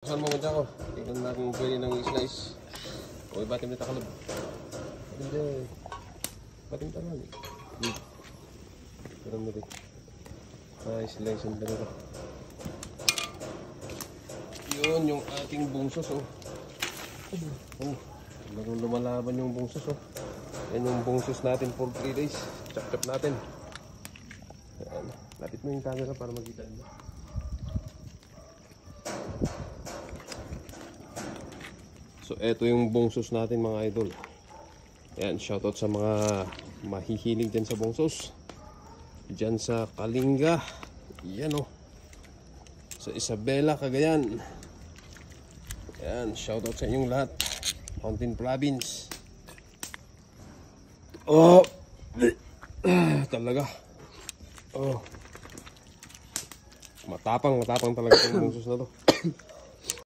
Saan mo madya ko? Tingnan natin kung pwede ng slice. O ibatim na takalab. Hindi. Batim takalab. Pero mo rin. Ay, slice ang dalawa. Yun, yung ating bungsos oh. Oh, bagong lumalaban yung bungsos oh. Yan yung bungsos natin for 3 days. Chop-chop natin. Ayan. Lapit mo yung camera para makita nyo. So, eto yung bungsos natin mga idol. Ayan, shoutout sa mga mahihilig dyan sa bungsos. Dyan sa Kalinga. Yan o. Sa Isabela, Cagayan. Ayan, shoutout sa inyong lahat. Mountain Province. Oh! Talaga. Oh. Matapang talaga yung bungsos na to.